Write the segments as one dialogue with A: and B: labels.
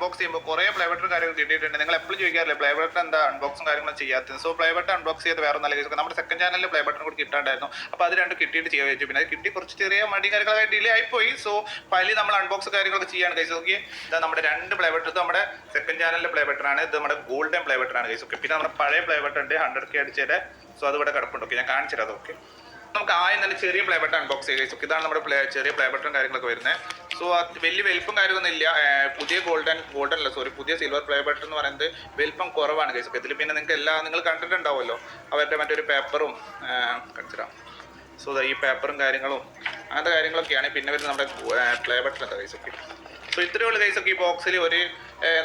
A: Unbox ചെയ്യുമ്പോൾ കുറേ play button കാര്യങ്ങൾ കിട്ടിയിട്ടുണ്ട്. നിങ്ങൾ എപ്പോഴും ചോദിക്കാറില്ലേ പ്ലേ ബട്ടൺ എന്താ അൺബോക്സും കാര്യങ്ങളും ചെയ്യാത്തത്? സോ പ്ലേ ബട്ടൺ അൺബോക്സ് ചെയ്ത് വേറെ നല്ല കേസൊക്കെ നമ്മുടെ സെക്കൻഡ് ചാനലിൽ പ്ലേ ബട്ടൺ കൂടി കിട്ടാണ്ടായിരുന്നു. അപ്പോൾ അത് രണ്ട് കിട്ടിയിട്ട് ചെയ്യാൻ വെച്ചു. പിന്നെ അത് കിട്ടി കുറച്ച് ചെറിയ മടി കാര്യങ്ങളൊക്കെ ഡിലേ ആയിപ്പോയി. സോ ഫൈനലി നമ്മൾ അൺബോക്സ് കാര്യങ്ങളൊക്കെ ചെയ്യാണ് കേസ്. ഓക്കെ, ഇതാ നമ്മുടെ രണ്ട് പ്ലേ ബട്ടൺ. ഇത് നമ്മുടെ സെക്കൻഡ് ചാനലിലെ പ്ലേ ബട്ടൺ ആണ്. ഇത് നമ്മുടെ ഗോൾഡൻ പ്ലേ ബട്ടൺ ആണ് കേസ്. ഓക്കെ, പിന്നെ നമ്മുടെ പഴയ പ്ലേ ബട്ടൺ ഉണ്ട് 100K അടിച്ചത്. സോ അത് ഇവിടെ കിടപ്പുണ്ട്. ഓക്കെ, ഞാൻ കാണിച്ചു തരാം. ഓക്കെ, നമുക്ക് നല്ല ചെറിയ പ്ലേ ബട്ടൺ അൺബോക്സ് ചെയ്യുക. ഇതാണ് നമ്മുടെ ചെറിയ പ്ലേ ബട്ടൺ കാര്യങ്ങളൊക്കെ വരുന്നത്. സോ വലിയ വലിപ്പം കാര്യമൊന്നും ഇല്ല. പുതിയ പുതിയ സിൽവർ പ്ലേ ബട്ടൺ എന്ന് പറയുന്നത് വലിപ്പം കുറവാണ് കേസ്. ഇതിൽ പിന്നെ നിങ്ങൾക്ക് നിങ്ങൾ കണ്ടിട്ടുണ്ടാവുമല്ലോ അവരുടെ മറ്റൊരു പേപ്പറും കാണിച്ചിടാം. സോ ഈ പേപ്പറും കാര്യങ്ങളും അങ്ങനത്തെ കാര്യങ്ങളൊക്കെയാണ്. പിന്നെ വരുന്നത് നമ്മുടെ പ്ലേ ബട്ടൺ എന്താ കേസ്. ഓക്കെ, സോ ഇത്രയുള്ള കേസൊക്കെ ഈ ബോക്സിൽ ഒരു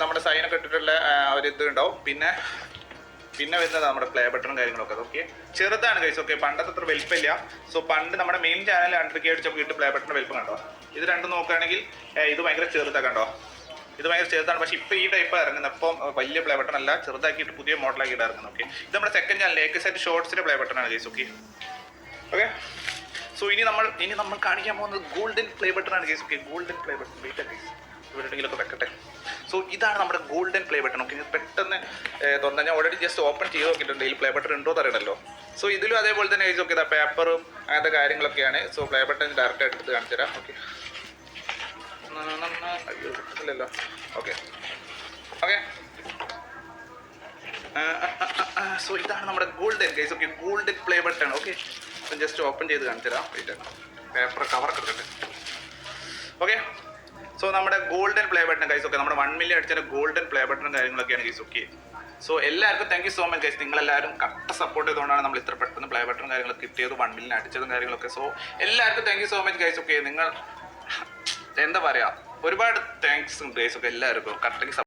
A: നമ്മുടെ സൈനൊക്കെ ഇട്ടിട്ടുള്ള ഒരു ഇത് ഉണ്ടാവും. പിന്നെ വരുന്നത് നമ്മുടെ പ്ലേ ബട്ടണും കാര്യങ്ങളൊക്കെ. ഓക്കെ, ചെറുതാണ് കേസ്. ഓക്കെ, പണ്ടത്തെ അത്ര വലിപ്പമില്ല. സോ പണ്ട് നമ്മുടെ മെയിൻ ചാനൽ 100K അടിച്ചപ്പോൾ കിട്ടും പ്ലേ ബട്ടൺ വലിപ്പം കണ്ടോ. ഇത് രണ്ടും നോക്കുകയാണെങ്കിൽ ഇത് ഭയങ്കര ചെറുതാണ് കണ്ടോ. ഇത് ഭയങ്കര ചെറുതാണ്. പക്ഷേ ഇപ്പോൾ ഈ ടൈപ്പ് ഇറങ്ങുന്നത്. അപ്പം വലിയ പ്ലേ ബട്ടൺ അല്ല, ചെറുതാക്കിയിട്ട് പുതിയ മോഡലാക്കിയിട്ട് ഇറങ്ങുന്നത്. ഓക്കെ, ഇത് നമ്മുടെ സെക്കൻഡ് ചാനൽ AK7 ഷോർട്സിൻ്റെ പ്ലേ ബട്ടൺ ആണ് കേസ്. ഓക്കെ, സോ ഇനി നമ്മൾ കാണിക്കാൻ പോകുന്നത് ഗോൾഡൻ പ്ലേ ബട്ടൺ ആണ് case. Okay, golden play button wait case ഇവരുടെങ്കിലൊക്കെ വെക്കട്ടെ. സോ ഇതാണ് നമ്മുടെ ഗോൾഡൻ പ്ലേ ബട്ടൺ. ഓക്കെ, ഇത് പെട്ടെന്ന് തുറന്നാൽ ഞാൻ ഓൾറെഡി ജസ്റ്റ് ഓപ്പൺ ചെയ്ത് നോക്കിയിട്ടുണ്ട്. ഇതിൽ പ്ലേ ബട്ടൺ ഉണ്ടോ എന്ന് അറിയണമല്ലോ. സോ ഇതിലും അതേപോലെ തന്നെ കേസ്. ഓക്കെ, ഇതാ പേപ്പറും അങ്ങനത്തെ കാര്യങ്ങളൊക്കെയാണ്. സോ പ്ലേ ബട്ടൺ ഡയറക്റ്റ് എടുത്ത് കാണിച്ചു തരാം. ഓക്കെ, ഇല്ലല്ലോ. ഓക്കെ, സോ ഇതാണ് നമ്മുടെ golden case. Okay, golden play button. Okay, just open ചെയ്ത് കാണിച്ചു തരാം. പേപ്പർ കവറൊക്കെ എടുക്കട്ടെ. ഓക്കെ, സോ നമ്മുടെ golden play button guys. Okay, നമ്മുടെ 1 മില്യൺ അടിച്ച ഗോൾഡൻ പ്ലേ ബട്ടൺ കാര്യങ്ങളൊക്കെയാണ് ഗൈസ്. ഓക്കെ, സോ എല്ലാവർക്കും thank you so much guys. നിങ്ങളെല്ലാവരും കറക്റ്റ് സപ്പോർട്ട് ചെയ്തുകൊണ്ടാണ് നമ്മൾ ഇത്ര പെട്ടെന്ന് പ്ലേ ബട്ടൺ കാര്യങ്ങളൊക്കെ കിട്ടിയത്, 1 മില്യൺ അടിച്ചതും കാര്യങ്ങളൊക്കെ. സോ എല്ലാവർക്കും thank you so much guys. Okay, നിങ്ങൾ എന്താ പറയുക, ഒരുപാട് താങ്ക്സ് ഉണ്ട് ഗൈസ്. ഒക്കെ എല്ലാവർക്കും കറക്റ്റ്